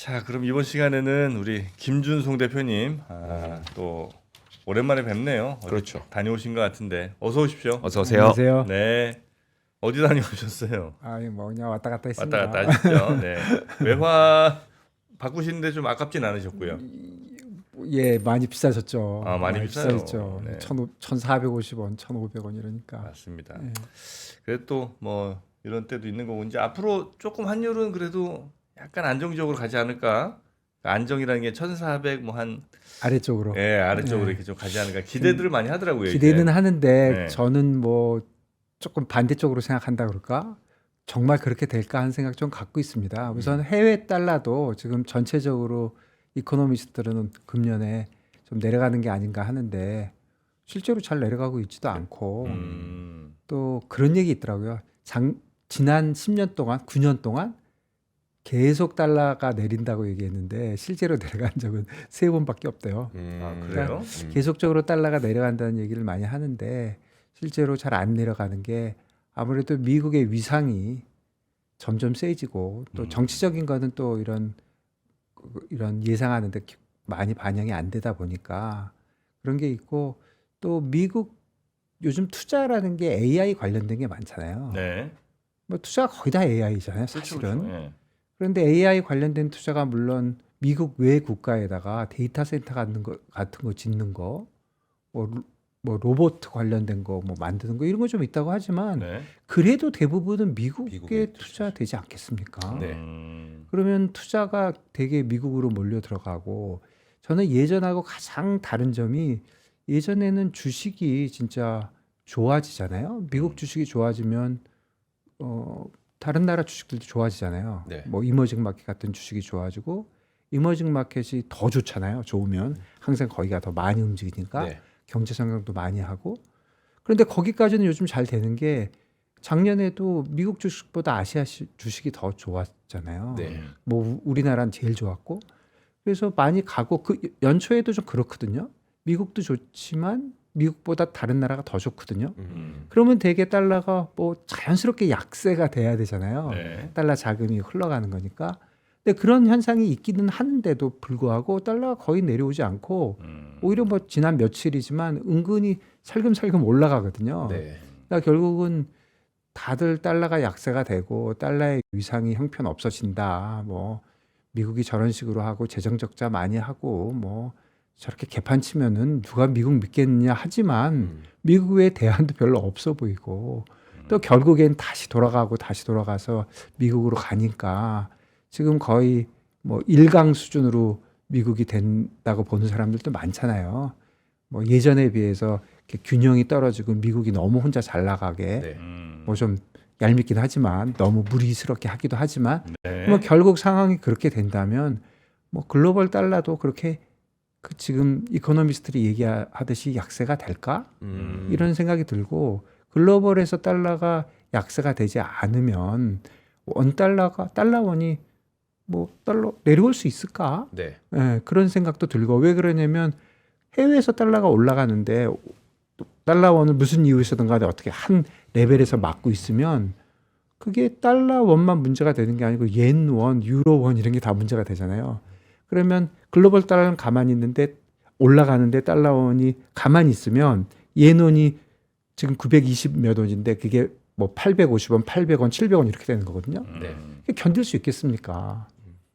자, 그럼 이번 시간에는 우리 김준송 대표님 또 오랜만에 뵙네요. 어디 그렇죠. 다녀오신 것 같은데 어서 오십시오. 어서 오세요. 안녕하세요. 네. 어디 다녀오셨어요? 뭐 그냥 왔다 갔다 했습니다. 왔다 갔다 하시죠. 네. 외화 바꾸시는데 좀 아깝진 않으셨고요. 예, 많이 비싸졌죠. 많이 비싸요. 비싸졌죠. 네. 1,450원, 1,500원 이러니까. 맞습니다. 예. 그래도 또 뭐 이런 때도 있는 거고 이제 앞으로 조금 환율은 그래도 약간 안정적으로 가지 않을까? 안정이라는 게 1,400 뭐 한 아래쪽으로. 아래쪽으로 네. 이렇게 좀 가지 않을까 기대들을 많이 하더라고요. 기대는 이제. 하는데 네. 저는 뭐 조금 반대쪽으로 생각한다 그럴까? 정말 그렇게 될까 하는 생각 좀 갖고 있습니다. 우선 해외 달러도 지금 전체적으로 이코노미스트들은 금년에 좀 내려가는 게 아닌가 하는데 실제로 잘 내려가고 있지도 않고 또 그런 얘기 있더라고요. 지난 10년 동안, 9년 동안 계속 달러가 내린다고 얘기했는데 실제로 내려간 적은 3번밖에 없대요. 그래요? 계속적으로 달러가 내려간다는 얘기를 많이 하는데 실제로 잘 안 내려가는 게 아무래도 미국의 위상이 점점 세지고 또 정치적인 거는 또 이런 예상하는데 많이 반영이 안 되다 보니까 그런 게 있고 또 미국 요즘 투자라는 게 AI 관련된 게 많잖아요. 네. 뭐 투자가 거의 다 AI잖아요, 그렇죠, 사실은. 그렇죠. 예. 그런데 AI 관련된 투자가 물론 미국 외 국가에다가 데이터 센터 같은 거 짓는 거, 뭐 로봇 관련된 거 뭐 만드는 거 이런 거 좀 있다고 하지만 네. 그래도 대부분은 미국에 미국에 투자되지 않겠습니까? 네. 그러면 투자가 되게 미국으로 몰려 들어가고 저는 예전하고 가장 다른 점이 예전에는 주식이 진짜 좋아지잖아요. 미국 주식이 좋아지면 다른 나라 주식들도 좋아지잖아요. 네. 뭐 이머징 마켓 같은 주식이 좋아지고 이머징 마켓이 더 좋잖아요. 좋으면 항상 거기가 더 많이 움직이니까 네. 경제 성장도 많이 하고 그런데 거기까지는 요즘 잘 되는 게 작년에도 미국 주식보다 아시아 주식이 더 좋았잖아요. 네. 뭐 우리나라는 제일 좋았고 그래서 많이 가고 그 연초에도 좀 그렇거든요. 미국도 좋지만 미국보다 다른 나라가 더 좋거든요. 그러면 되게 달러가 뭐 자연스럽게 약세가 돼야 되잖아요. 네. 달러 자금이 흘러가는 거니까. 근데 그런 현상이 있기는 하는데도 불구하고 달러가 거의 내려오지 않고 오히려 뭐 지난 며칠이지만 은근히 살금살금 올라가거든요. 네. 그러니까 결국은 다들 달러가 약세가 되고 달러의 위상이 형편 없어진다. 뭐 미국이 저런 식으로 하고 재정 적자 많이 하고 뭐 저렇게 개판 치면은 누가 미국 믿겠느냐 하지만 미국 외에 대안도 별로 없어 보이고 또 결국엔 다시 돌아가서 미국으로 가니까 지금 거의 뭐 1강 수준으로 미국이 된다고 보는 사람들도 많잖아요. 뭐 예전에 비해서 이렇게 균형이 떨어지고 미국이 너무 혼자 잘 나가게 네. 뭐 좀 얄밉긴 하지만 너무 무리스럽게 하기도 하지만 네. 뭐 결국 상황이 그렇게 된다면 뭐 글로벌 달러도 그렇게 그 지금 이코노미스트들이 얘기하듯이 약세가 될까? 이런 생각이 들고 글로벌에서 달러가 약세가 되지 않으면 달러원이 뭐 달러 내려올 수 있을까? 네. 예, 그런 생각도 들고 왜 그러냐면 해외에서 달러가 올라가는데 달러원을 무슨 이유에서든 간에 어떻게 한 레벨에서 막고 있으면 그게 달러원만 문제가 되는 게 아니고 옌원, 유로원 이런 게 다 문제가 되잖아요. 그러면 글로벌 달러는 가만히 있는데 올라가는데 달러원이 가만히 있으면 옌원이 지금 920 몇 원인데 그게 뭐 850원, 800원, 700원 이렇게 되는 거거든요. 네. 견딜 수 있겠습니까?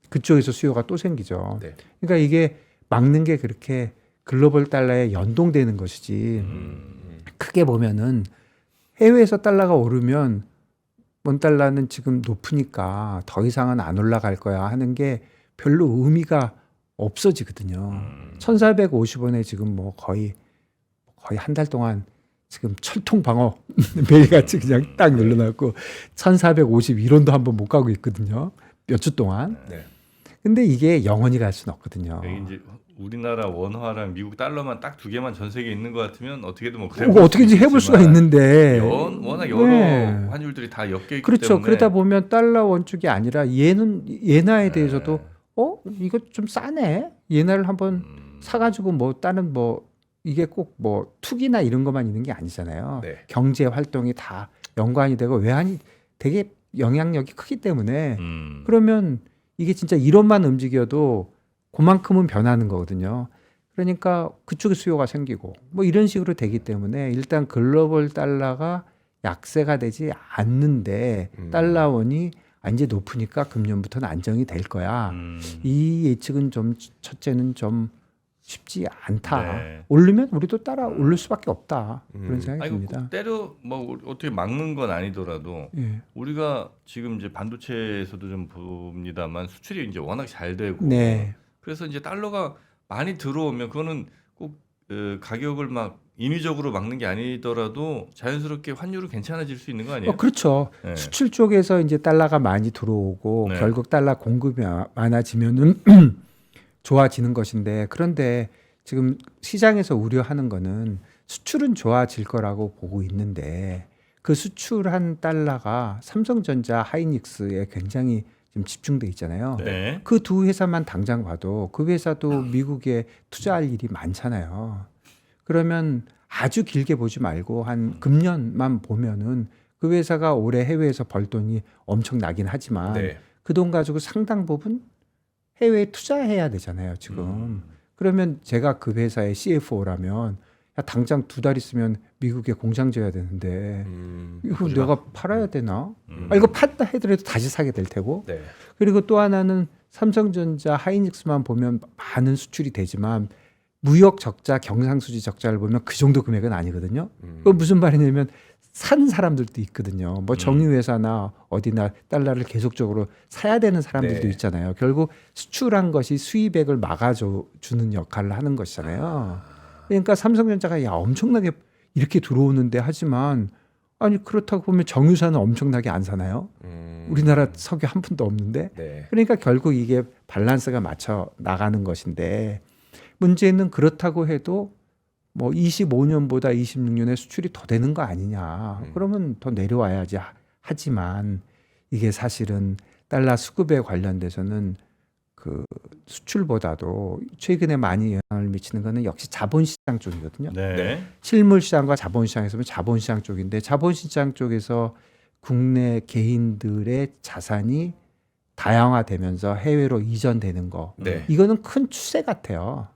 그쪽에서 수요가 또 생기죠. 네. 그러니까 이게 막는 게 그렇게 글로벌 달러에 연동되는 것이지 크게 보면은 해외에서 달러가 오르면 원 달러는 지금 높으니까 더 이상은 안 올라갈 거야 하는 게 별로 의미가 없어지거든요. 1,450원에 지금 뭐 거의 한 달 동안 지금 철통 방어 매일같이 그냥 딱 눌러놨고 1,451원도 한번 못 가고 있거든요. 몇 주 동안. 네. 근데 이게 영원히 갈 수는 없거든요. 여기 이제 우리나라 원화랑 미국 달러만 딱 두 개만 전 세계에 있는 것 같으면 어떻게든 뭐 뭐 어떻게든지 해볼 수가 있는데 워낙 여러 네. 환율들이 다 엮여 있기 그렇죠. 때문에 그러다 보면 달러 원쪽이 아니라 예나에 대해서도 이거 좀 싸네. 예나를 한번 사가지고 뭐 다른 뭐 이게 꼭 뭐 투기나 이런 것만 있는 게 아니잖아요. 네. 경제 활동이 다 연관이 되고 외환이 되게 영향력이 크기 때문에 그러면 이게 진짜 이론만 움직여도 그만큼은 변하는 거거든요. 그러니까 그쪽에 수요가 생기고 뭐 이런 식으로 되기 때문에 일단 글로벌 달러가 약세가 되지 않는데 달러원이 이제 높으니까 금년부터는 안정이 될 거야. 이 예측은 좀 첫째는 좀 쉽지 않다. 네. 오르면 우리도 따라 오를 수밖에 없다. 그런 생각이 아이고 듭니다. 꼭 때려 뭐 어떻게 막는 건 아니더라도 예. 우리가 지금 이제 반도체에서도 좀 봅니다만 수출이 이제 워낙 잘 되고 네. 그래서 이제 달러가 많이 들어오면 그거는 꼭 가격을 막 인위적으로 막는 게 아니더라도 자연스럽게 환율은 괜찮아질 수 있는 거 아니에요? 그렇죠. 네. 수출 쪽에서 이제 달러가 많이 들어오고 네. 결국 달러 공급이 많아지면은 좋아지는 것인데 그런데 지금 시장에서 우려하는 거는 수출은 좋아질 거라고 보고 있는데 그 수출한 달러가 삼성전자, 하이닉스에 굉장히 지금 집중돼 있잖아요. 네. 그 두 회사만 당장 봐도 그 회사도 미국에 투자할 일이 많잖아요. 그러면 아주 길게 보지 말고 한 금년만 보면은 그 회사가 올해 해외에서 벌 돈이 엄청 나긴 하지만 네. 그 돈 가지고 상당 부분 해외에 투자해야 되잖아요, 지금. 그러면 제가 그 회사의 CFO라면 야, 당장 2달 있으면 미국에 공장 지어야 되는데 이거 보지 마. 내가 팔아야 되나? 이거 판다 해더라도 다시 사게 될 테고. 네. 그리고 또 하나는 삼성전자, 하이닉스만 보면 많은 수출이 되지만 무역 적자, 경상수지 적자를 보면 그 정도 금액은 아니거든요. 그건 무슨 말이냐면 산 사람들도 있거든요. 뭐 정유회사나 어디나 달러를 계속적으로 사야 되는 사람들도 네. 있잖아요. 결국 수출한 것이 수입액을 막아주는 역할을 하는 것이잖아요. 그러니까 삼성전자가 야 엄청나게 이렇게 들어오는데 하지만 아니 그렇다고 보면 정유사는 엄청나게 안 사나요? 우리나라 석유 한 푼도 없는데. 네. 그러니까 결국 이게 밸런스가 맞춰 나가는 것인데 문제는 그렇다고 해도 뭐 25년보다 26년에 수출이 더 되는 거 아니냐. 그러면 더 내려와야지 하지만 이게 사실은 달러 수급에 관련돼서는 그 수출보다도 최근에 많이 영향을 미치는 거는 역시 자본시장 쪽이거든요. 네. 실물시장과 자본시장에서 보면 자본시장 쪽인데 자본시장 쪽에서 국내 개인들의 자산이 다양화되면서 해외로 이전되는 거. 네. 이거는 큰 추세 같아요.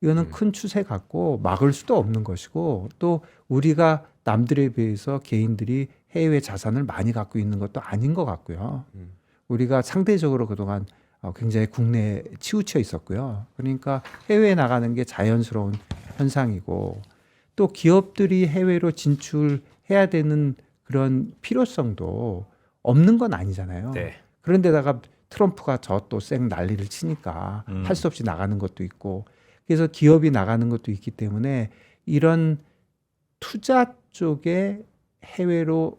이거는 큰 추세 같고 막을 수도 없는 것이고 또 우리가 남들에 비해서 개인들이 해외 자산을 많이 갖고 있는 것도 아닌 것 같고요. 우리가 상대적으로 그동안 굉장히 국내에 치우쳐 있었고요. 그러니까 해외에 나가는 게 자연스러운 현상이고 또 기업들이 해외로 진출해야 되는 그런 필요성도 없는 건 아니잖아요. 네. 그런데다가 트럼프가 저 또 쌩 난리를 치니까 할 수 없이 나가는 것도 있고 그래서 기업이 나가는 것도 있기 때문에 이런 투자 쪽에 해외로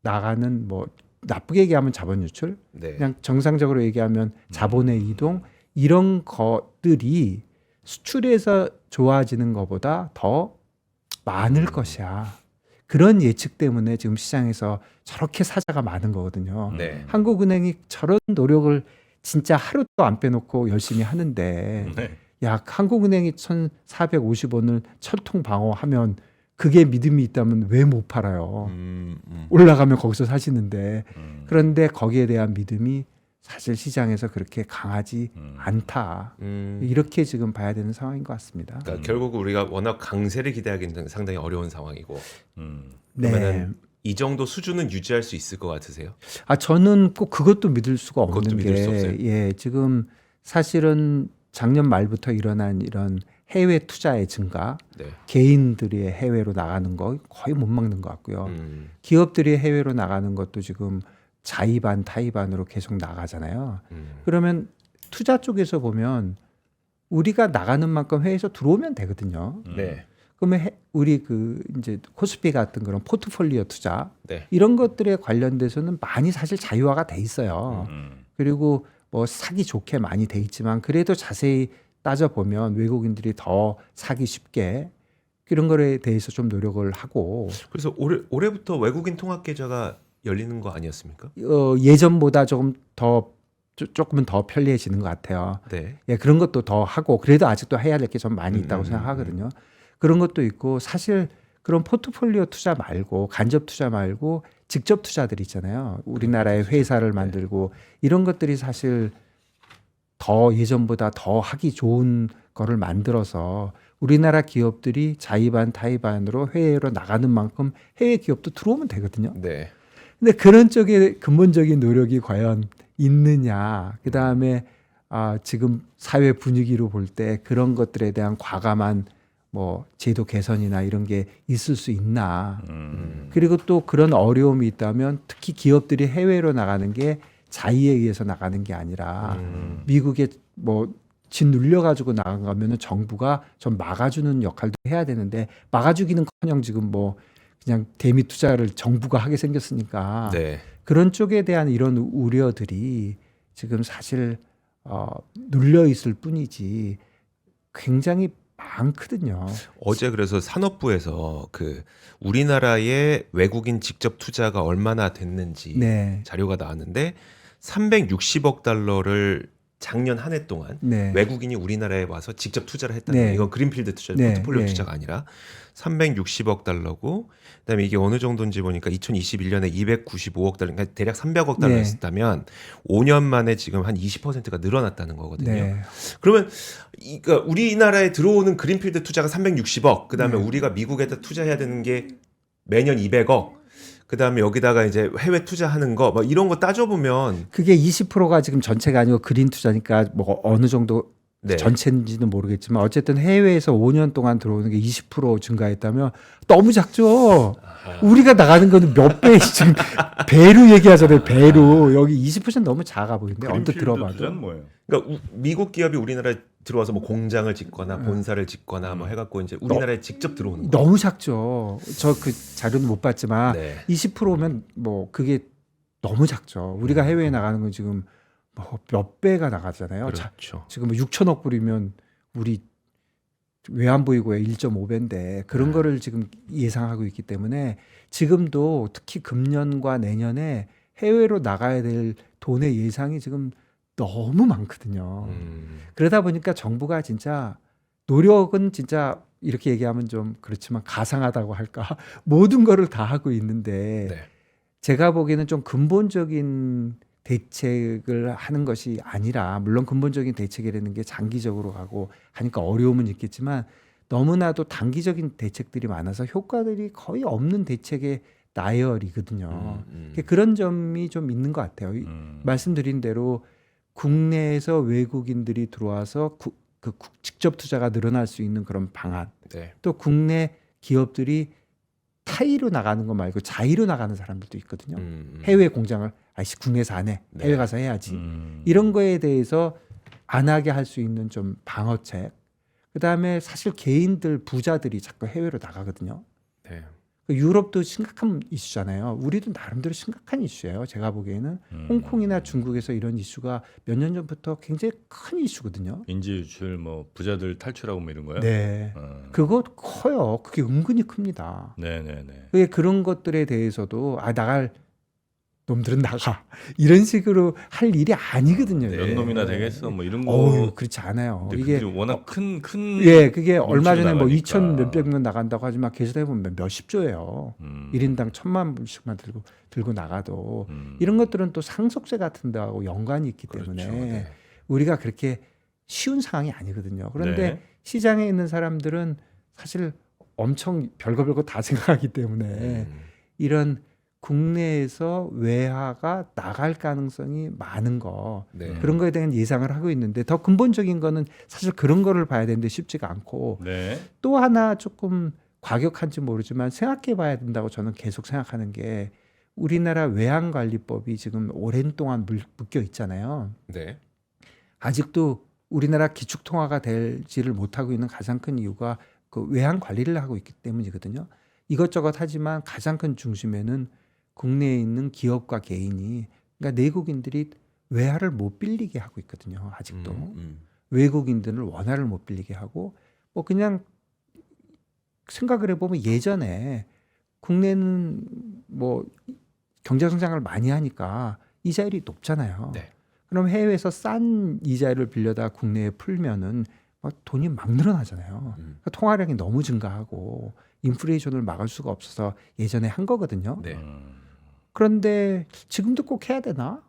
나가는 뭐 나쁘게 얘기하면 자본 유출, 네. 그냥 정상적으로 얘기하면 자본의 이동 이런 것들이 수출에서 좋아지는 것보다 더 많을 것이야. 그런 예측 때문에 지금 시장에서 저렇게 사자가 많은 거거든요. 네. 한국은행이 저런 노력을 진짜 하루도 안 빼놓고 열심히 하는데 네. 야 한국은행이 1,450원을 철통 방어하면 그게 믿음이 있다면 왜 못 팔아요? 올라가면 거기서 사시는데 그런데 거기에 대한 믿음이 사실 시장에서 그렇게 강하지 않다. 이렇게 지금 봐야 되는 상황인 것 같습니다. 그러니까 결국 우리가 워낙 강세를 기대하기는 상당히 어려운 상황이고 네. 그러면은 이 정도 수준은 유지할 수 있을 것 같으세요? 아 저는 꼭 그것도 믿을 수가 없는 그것도 믿을 수 없어요? 예, 지금 사실은 작년 말부터 일어난 이런 해외 투자의 증가, 네. 개인들이 해외로 나가는 거 거의 못 막는 것 같고요. 기업들이 해외로 나가는 것도 지금 자의반 타의반으로 계속 나가잖아요. 그러면 투자 쪽에서 보면 우리가 나가는 만큼 해외에서 들어오면 되거든요. 네. 그러면 우리 그 이제 코스피 같은 그런 포트폴리오 투자 네. 이런 것들에 관련돼서는 많이 사실 자유화가 돼 있어요. 그리고 뭐 사기 좋게 많이 돼 있지만 그래도 자세히 따져보면 외국인들이 더 사기 쉽게 이런 거에 대해서 좀 노력을 하고 그래서 올해부터 외국인 통합 계좌가 열리는 거 아니었습니까? 예전보다 조금 더 조금은 더 편리해지는 것 같아요. 네. 예, 그런 것도 더 하고 그래도 아직도 해야 될 게 좀 많이 있다고 생각하거든요. 그런 것도 있고 사실 그런 포트폴리오 투자 말고 간접 투자 말고 직접 투자들 있잖아요. 우리나라의 회사를 만들고 이런 것들이 사실 더 예전보다 더 하기 좋은 거를 만들어서 우리나라 기업들이 자의반 타의반으로 해외로 나가는 만큼 해외 기업도 들어오면 되거든요. 네. 근데 그런 쪽에 근본적인 노력이 과연 있느냐. 그다음에 지금 사회 분위기로 볼 때 그런 것들에 대한 과감한 뭐 제도 개선이나 이런 게 있을 수 있나. 그리고 또 그런 어려움이 있다면 특히 기업들이 해외로 나가는 게 자의에 의해서 나가는 게 아니라 미국에 뭐 짓눌려 가지고 나가면은 정부가 좀 막아주는 역할도 해야 되는데 막아주기는커녕 지금 뭐 그냥 대미 투자를 정부가 하게 생겼으니까 네. 그런 쪽에 대한 이런 우려들이 지금 사실 눌려 있을 뿐이지 굉장히 많거든요. 어제 그래서 산업부에서 그 우리나라의 외국인 직접 투자가 얼마나 됐는지 네, 자료가 나왔는데 360억 달러를 작년 한 해 동안 네, 외국인이 우리나라에 와서 직접 투자를 했다는 네. 거예요. 이건 그린필드 투자, 네, 포트폴리오 네. 투자가 아니라 360억 달러고 그다음에 이게 어느 정도인지 보니까 2021년에 295억 달러, 그러니까 대략 300억 네. 달러였다면 5년 만에 지금 한 20%가 늘어났다는 거거든요. 네. 그러면 그러니까 우리나라에 들어오는 그린필드 투자가 360억, 그다음에 네. 우리가 미국에다 투자해야 되는 게 매년 200억, 그다음에 여기다가 이제 해외 투자하는 거 뭐 이런 거 따져보면 그게 20%가 지금 전체가 아니고 그린 투자니까 뭐 어느 정도 네. 전체인지는 모르겠지만 어쨌든 해외에서 5년 동안 들어오는 게 20% 증가했다면 너무 작죠. 우리가 나가는 거는 몇 배 지금 배로 얘기하잖아요. 배로 여기 20% 너무 작아 보이는데 언뜻 그린필드 들어봐도. 투자는 뭐예요? 그러니까 미국 기업이 우리나라에 들어와서 뭐 공장을 짓거나 본사를 짓거나 뭐 해갖고 이제 우리나라에 직접 들어오는 거. 너무 작죠. 저 그 자료는 못 봤지만 네. 20%면 뭐 그게 너무 작죠. 우리가 해외에 나가는 건 지금 뭐 몇 배가 나가잖아요. 그렇죠. 지금 뭐 6천억 불이면 우리 외환보유고의 1.5배인데 그런 거를 지금 예상하고 있기 때문에 지금도 특히 금년과 내년에 해외로 나가야 될 돈의 예상이 지금 너무 많거든요. 그러다 보니까 정부가 진짜 노력은 진짜 이렇게 얘기하면 좀 그렇지만 가상하다고 할까 모든 거를 다 하고 있는데 네. 제가 보기에는 좀 근본적인 대책을 하는 것이 아니라 물론 근본적인 대책이라는 게 장기적으로 가고 하니까 어려움은 있겠지만 너무나도 단기적인 대책들이 많아서 효과들이 거의 없는 대책의 나열이거든요. 그런 점이 좀 있는 것 같아요. 말씀드린 대로 국내에서 외국인들이 들어와서 직접 투자가 늘어날 수 있는 그런 방안, 네. 또 국내 기업들이 타의로 나가는 거 말고 자의로 나가는 사람들도 있거든요. 해외 공장을 국내에서 안 해. 네. 해외 가서 해야지. 이런 거에 대해서 안 하게 할 수 있는 좀 방어책. 그다음에 사실 개인들 부자들이 자꾸 해외로 나가거든요. 네. 유럽도 심각한 이슈잖아요. 우리도 나름대로 심각한 이슈예요. 제가 보기에는 홍콩이나 중국에서 이런 이슈가 몇 년 전부터 굉장히 큰 이슈거든요. 인지 유출, 뭐 부자들 탈출하고 뭐 이런 거요? 네, 그거 커요. 그게 은근히 큽니다. 네네네. 그게 그런 것들에 대해서도 나갈 놈들은 나가 이런 식으로 할 일이 아니거든요. 몇 놈이나 되겠어? 뭐 이런 거. 어유 그렇지 않아요. 근데 이게 그게 워낙 큰 예, 그게 얼마 뭉치고 전에 뭐 나가니까. 2천 몇백 명 나간다고 하지만 계산해 보면 몇십 조예요. 1인당 1,000만 불씩만 들고 나가도 이런 것들은 또 상속세 같은 데하고 연관이 있기 때문에 그렇죠. 네. 우리가 그렇게 쉬운 상황이 아니거든요. 그런데 네. 시장에 있는 사람들은 사실 엄청 별거 다 생각하기 때문에 이런 국내에서 외화가 나갈 가능성이 많은 거 네. 그런 거에 대한 예상을 하고 있는데 더 근본적인 거는 사실 그런 거를 봐야 되는데 쉽지가 않고 네. 또 하나 조금 과격한지 모르지만 생각해 봐야 된다고 저는 계속 생각하는 게 우리나라 외환관리법이 지금 오랜 동안 묶여 있잖아요. 네. 아직도 우리나라 기축통화가 되지를 못하고 있는 가장 큰 이유가 그 외환관리를 하고 있기 때문이거든요. 이것저것 하지만 가장 큰 중심에는 국내에 있는 기업과 개인이 그러니까 내국인들이 외화를 못 빌리게 하고 있거든요. 아직도 외국인들을 원화를 못 빌리게 하고 뭐 그냥 생각을 해보면 예전에 국내는 뭐 경제 성장을 많이 하니까 이자율이 높잖아요. 네. 그럼 해외에서 싼 이자율을 빌려다 국내에 풀면은 돈이 막 늘어나잖아요. 그러니까 통화량이 너무 증가하고 인플레이션을 막을 수가 없어서 예전에 한 거거든요. 네. 그런데 지금도 꼭 해야 되나?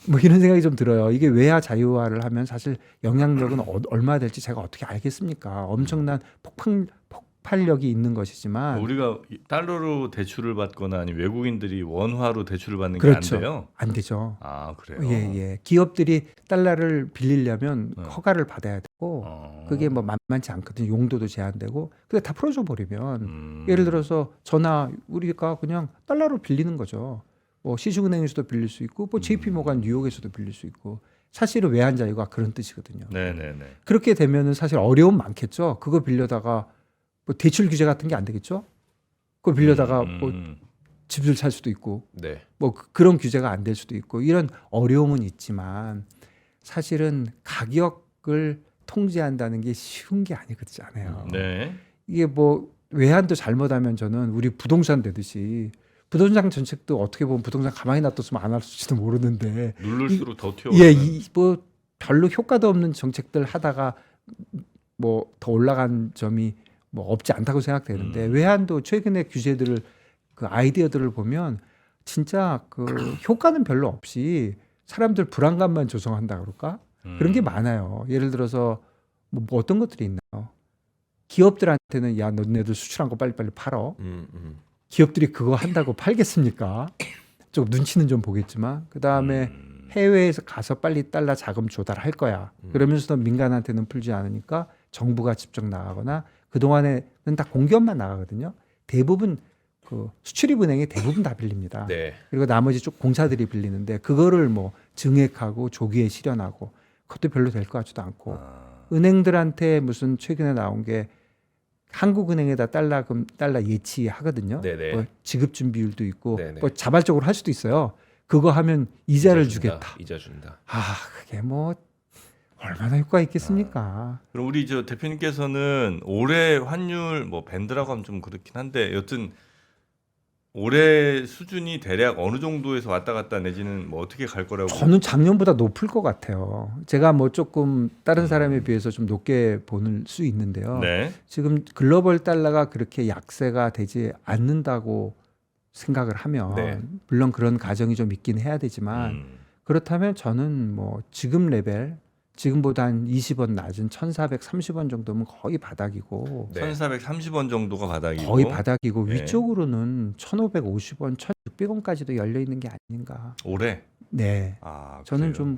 뭐 이런 생각이 좀 들어요. 이게 외화 자유화를 하면 사실 영향력은 얼마 될지 제가 어떻게 알겠습니까? 엄청난 폭발력이 있는 것이지만 우리가 달러로 대출을 받거나 아니 외국인들이 원화로 대출을 받는 그렇죠. 게 안 돼요. 안 되죠. 아 그래요. 예, 예. 기업들이 달러를 빌리려면 네. 허가를 받아야 되고 그게 뭐 만만치 않거든요. 용도도 제한되고. 근데 다 풀어줘 버리면 예를 들어서 저나 우리가 그냥 달러로 빌리는 거죠. 뭐 시중은행에서도 빌릴 수 있고 뭐 JP 모간 뉴욕에서도 빌릴 수 있고 사실은 외환 자유가 그런 뜻이거든요. 네네네. 그렇게 되면은 사실 어려움 많겠죠. 그거 빌려다가 뭐 대출 규제 같은 게 안 되겠죠. 그거 빌려다가 뭐 집을 살 수도 있고 네. 뭐 그런 규제가 안 될 수도 있고 이런 어려움은 있지만 사실은 가격을 통제한다는 게 쉬운 게 아니거든요. 네. 이게 뭐 외환도 잘못하면 저는 우리 부동산 되듯이 부동산 정책도 어떻게 보면 부동산 가만히 놔뒀으면 안 할지도 모르는데 누를수록 더 튀어. 예, 뭐 별로 효과도 없는 정책들 하다가 뭐 더 올라간 점이 뭐 없지 않다고 생각되는데 외환도 최근의 규제들을 그 아이디어들을 보면 진짜 그 효과는 별로 없이 사람들 불안감만 조성한다 그럴까? 그런 게 많아요. 예를 들어서 뭐 어떤 것들이 있나요? 기업들한테는 야 너네들 수출한 거 빨리빨리 팔어. 기업들이 그거 한다고 팔겠습니까? 좀 눈치는 좀 보겠지만 그 다음에 해외에서 가서 빨리 달러 자금 조달할 거야. 그러면서도 민간한테는 풀지 않으니까 정부가 직접 나가거나 그 동안에는 다 공기업만 나가거든요. 대부분 그 수출입은행이 대부분 다 빌립니다. 네. 그리고 나머지 쪽 공사들이 빌리는데 그거를 뭐 증액하고 조기에 실현하고 그것도 별로 될 것 같지도 않고 은행들한테 무슨 최근에 나온 게 한국은행에다 달러 예치하거든요. 네네. 뭐 지급 준비율도 있고 네네. 뭐 자발적으로 할 수도 있어요. 그거 하면 이자를 이자 준다, 주겠다. 이자 준다. 아 그게 뭐 얼마나 효과 있겠습니까? 그럼 우리 저 대표님께서는 올해 환율 뭐 밴드라고 하면 좀 그렇긴 한데 여튼 올해 수준이 대략 어느 정도에서 왔다 갔다 내지는 뭐 어떻게 갈 거라고? 저는 작년보다 높을 것 같아요. 제가 뭐 조금 다른 사람에 비해서 좀 높게 보는 수 있는데요. 네. 지금 글로벌 달러가 그렇게 약세가 되지 않는다고 생각을 하면 네. 물론 그런 가정이 좀 있긴 해야 되지만 그렇다면 저는 뭐 지금 레벨 지금보다 한 20원 낮은 1,430원 정도면 거의 바닥이고 네. 1,430원 정도가 바닥이고 거의 바닥이고 네. 위쪽으로는 1,550원, 1,600원까지도 열려 있는 게 아닌가. 올해. 네. 아, 저는 그래요? 좀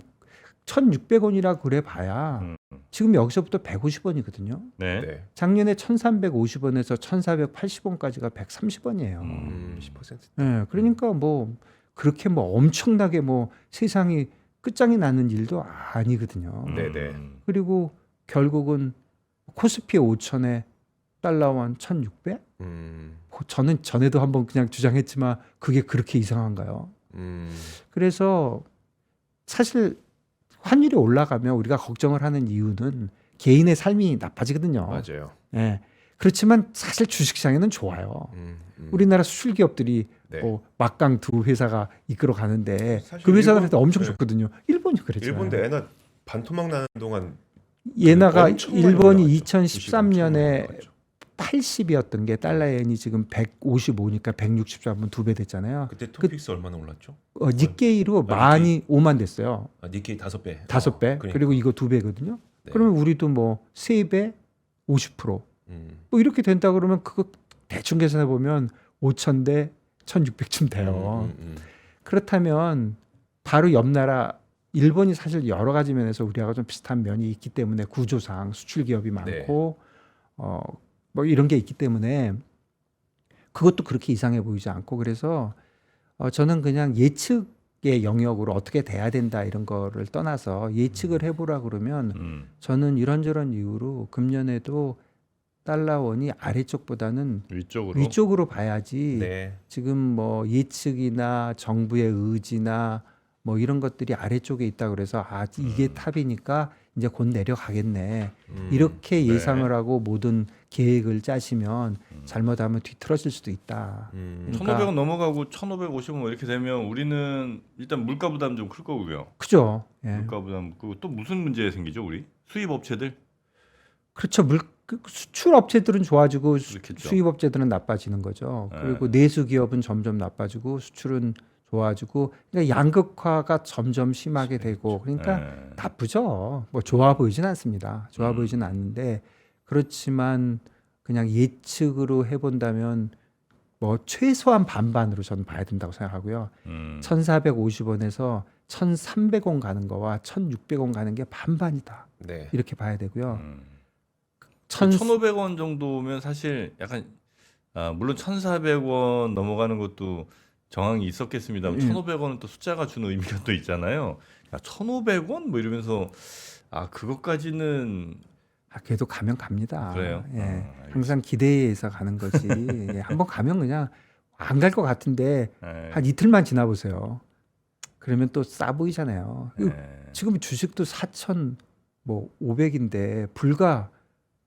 1,600원이라 그래 봐야 음. 지금 여기서부터 150원이거든요. 네. 네. 작년에 1,350원에서 1,480원까지가 130원이에요. 10%. 네, 그러니까 뭐 그렇게 뭐 엄청나게 뭐 세상이 끝장이 나는 일도 아니거든요. 네네. 그리고 결국은 코스피 5천에 달러원 1,600? 저는 전에도 한번 그냥 주장했지만 그게 그렇게 이상한가요? 그래서 사실 환율이 올라가면 우리가 걱정을 하는 이유는 개인의 삶이 나빠지거든요. 맞아요. 예. 그렇지만 사실 주식시장에는 좋아요. 우리나라 수출 기업들이 네. 뭐 막강 두 회사가 이끌어 가는데 사실 그 회사들한테 일본- 엄청 네. 좋거든요. 일본이 그랬잖아요. 일본도 애나 반토막 나는 동안 예나가 엄청 많이 일본이 올라갔죠. 2013년에 80이었던 게 달러 엔이 지금 155니까 160 잡으면 2배 됐잖아요. 그때 토픽스 얼마나 올랐죠? 니케이로 많이 5만 됐어요. 아, 니케이 5배. 5배. 그러니까. 그리고 이거 2배거든요. 네. 그러면 우리도 뭐 3배 50%. 뭐 이렇게 된다 그러면 그거 대충 계산해 보면 5,000대 1,600쯤 돼요. 그렇다면 바로 옆 나라 일본이 사실 여러 가지 면에서 우리하고 좀 비슷한 면이 있기 때문에 구조상 수출 기업이 많고 뭐 이런 게 있기 때문에 그것도 그렇게 이상해 보이지 않고 그래서 저는 그냥 예측의 영역으로 어떻게 돼야 된다 이런 거를 떠나서 예측을 해보라 그러면 저는 이런저런 이유로 금년에도 달러원이 아래쪽보다는 위쪽으로 봐야지 네. 지금 뭐 예측이나 정부의 의지나 뭐 이런 것들이 아래쪽에 있다 그래서 아 이게 탑이니까 이제 곧 내려가겠네 이렇게 예상을 하고 모든 계획을 짜시면 잘못하면 뒤틀어질 수도 있다. 1,500원 넘어가고 1,550원 뭐 이렇게 되면 우리는 일단 물가 부담 좀 클 거고요. 그죠? 예. 물가 부담 그리고 또 무슨 문제 생기죠 우리 수입 업체들? 그렇죠. 수출 업체들은 좋아지고 그렇겠죠. 수입 업체들은 나빠지는 거죠. 네. 그리고 내수 기업은 점점 나빠지고 수출은 좋아지고 그러니까 양극화가 점점 심하게 되고 그러니까 나쁘죠. 뭐 좋아 보이진 않습니다. 좋아 보이진 않는데 그렇지만 그냥 예측으로 해본다면 뭐 최소한 반반으로 저는 봐야 된다고 생각하고요. 1,450원에서 1,300원 가는 거와 1,600원 가는 게 반반이다. 네. 이렇게 봐야 되고요. 1,500원 정도면 사실 약간 물론 1,400원 넘어가는 것도 정황이 있었겠습니다만 1,500원은 또 숫자가 주는 의미가 또 있잖아요. 야, 1,500원 뭐 이러면서 그것까지는 그래도 가면 갑니다. 그래요? 예. 알겠습니다. 항상 기대해서 가는 거지. 예. 한번 가면 그냥 안 갈 것 같은데 한 이틀만 지나 보세요. 그러면 또 싸 보이잖아요. 지금 주식도 4,500인데 불과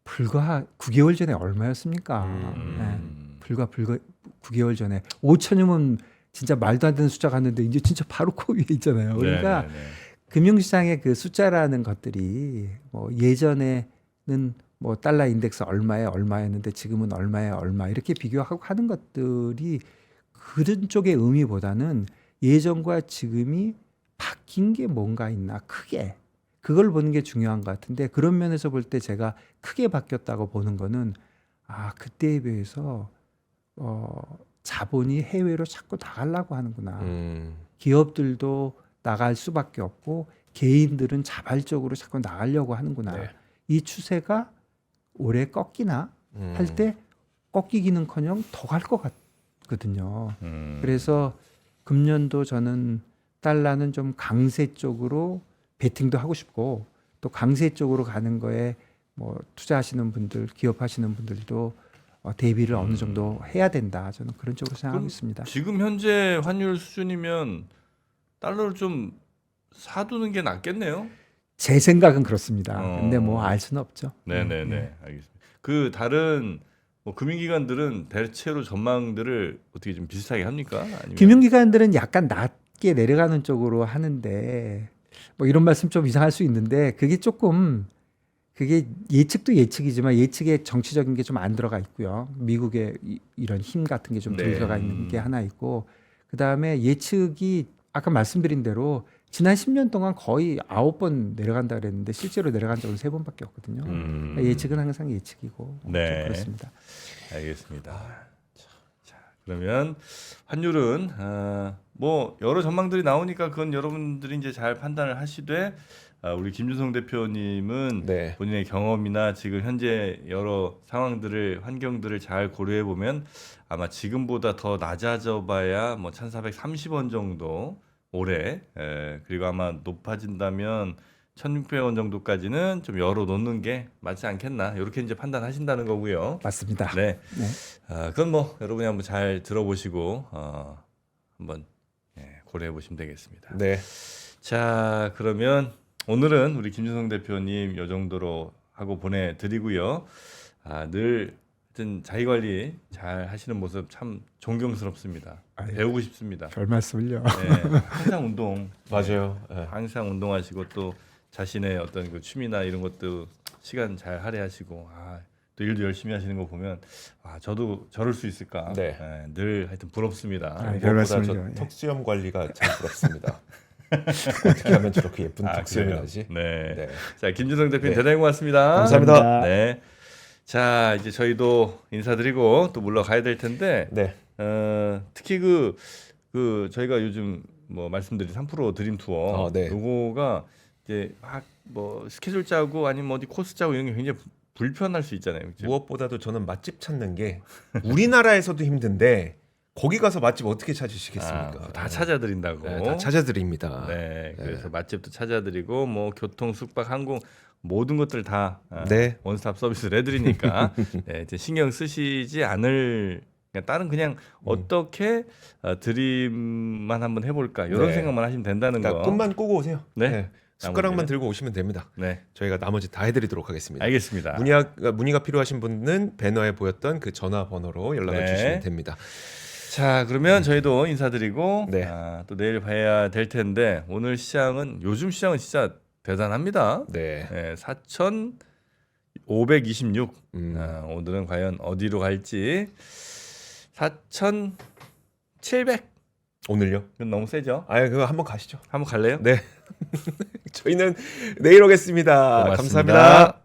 9개월 전에 얼마였습니까? 불과 9개월 전에 5천이면 진짜 말도 안 되는 숫자 갔는데 이제 진짜 바로 그 위에 있잖아요. 그러니까 금융시장의 그 숫자라는 것들이 뭐 예전에는 뭐 달러 인덱스 얼마였는데 지금은 얼마 이렇게 비교하고 하는 것들이 그런 쪽의 의미보다는 예전과 지금이 바뀐 게 뭔가 있나 크게 그걸 보는 게 중요한 것 같은데 그런 면에서 볼 때 제가 크게 바뀌었다고 보는 거는 그때에 비해서 자본이 해외로 자꾸 나가려고 하는구나. 기업들도 나갈 수밖에 없고 개인들은 자발적으로 자꾸 나가려고 하는구나. 네. 이 추세가 올해 꺾이나 할 때 꺾이기는커녕 더 갈 것 같거든요. 그래서 금년도 저는 달러는 좀 강세 쪽으로 베팅도 하고 싶고 또 강세 쪽으로 가는 거에 뭐 투자하시는 분들, 기업하시는 분들도 대비를 어느 정도 해야 된다. 저는 그런 쪽으로 생각하고 있습니다. 지금 현재 환율 수준이면 달러를 좀 사두는 게 낫겠네요. 제 생각은 그렇습니다. 근데 뭐 알 수는 없죠. 네네네, 알겠습니다. 그 다른 뭐 금융기관들은 대체로 전망들을 어떻게 좀 비슷하게 합니까? 아니면 금융기관들은 약간 낮게 내려가는 쪽으로 하는데 뭐 이런 말씀 좀 이상할 수 있는데 그게 예측도 예측이지만 예측에 정치적인 게 좀 안 들어가 있고요. 미국의 이런 힘 같은 게 좀 들어가 있는 게 하나 있고 그다음에 예측이 아까 말씀드린 대로 지난 10년 동안 거의 9번 내려간다 그랬는데 실제로 내려간 적은 3번밖에 없거든요. 그러니까 예측은 항상 예측이고 좀 그렇습니다. 알겠습니다. 자, 그러면 환율은 뭐 여러 전망들이 나오니까 그건 여러분들이 이제 잘 판단을 하시되 우리 김준성 대표님은 네. 본인의 경험이나 지금 현재 여러 상황들을 환경들을 잘 고려해 보면 아마 지금보다 더 낮아져-봐야 뭐 1,430원 정도 올해 그리고 아마 높아진다면 1,600원 정도까지는 좀 열어 놓는 게 맞지 않겠나 이렇게 이제 판단하신다는 거고요. 맞습니다. 네. 그건 뭐 여러분이 한번 잘 들어보시고 한번 고려해 보시면 되겠습니다. 네. 자, 그러면 오늘은 우리 김준성 대표님 요 정도로 하고 보내드리고요. 늘 하여튼 자기 관리 잘 하시는 모습 참 존경스럽습니다. 배우고 싶습니다. 별 말씀을요. 네, 항상 운동 맞아요. 네. 항상 운동하시고 또 자신의 어떤 그 취미나 이런 것도 시간 잘 할애하시고 또 일도 열심히 하시는 거 보면 저도 저럴 수 있을까 네. 늘 하여튼 부럽습니다. 별 무엇보다 말씀을요. 저 턱수염 관리가 참 부럽습니다. 어떻게 하면 저렇게 예쁜 턱수염이 그래요? 나지? 네. 네. 자, 김준성 대표님 네. 대단히 고맙습니다. 감사합니다. 네. 자, 이제 저희도 인사드리고 또 물러가야 될 텐데 네. 특히 그 저희가 요즘 뭐 말씀드린 3% 드림 투어 네. 요거가 이제 막 뭐 스케줄 짜고 아니면 어디 코스 짜고 이런 게 굉장히 불편할 수 있잖아요. 그죠? 무엇보다도 저는 맛집 찾는 게 우리나라에서도 힘든데 거기 가서 맛집 어떻게 찾으시겠습니까? 다 찾아드린다고. 네, 다 찾아드립니다. 네, 그래서 맛집도 찾아드리고 뭐 교통, 숙박, 항공 모든 것들 다 네. 원스톱 서비스를 해드리니까 이제 신경 쓰시지 않을 다른 그냥 어떻게 드림만 한번 해볼까 이런 네. 생각만 하시면 된다는 그러니까 거. 꿈만 꾸고 오세요. 네. 숟가락만 나머지는? 들고 오시면 됩니다. 네, 저희가 나머지 다 해드리도록 하겠습니다. 알겠습니다. 문의가 필요하신 분은 배너에 보였던 그 전화번호로 연락을 네. 주시면 됩니다. 자, 그러면 저희도 인사드리고 네. 또 내일 봐야 될 텐데 오늘 시장은 요즘 시장은 진짜 대단합니다. 네. 4,526. 오늘은 과연 어디로 갈지 4,700. 오늘요? 이건 너무 세죠? 아, 그거 한번 가시죠. 한번 갈래요? 네. 저희는 내일 오겠습니다. 고맙습니다. 감사합니다.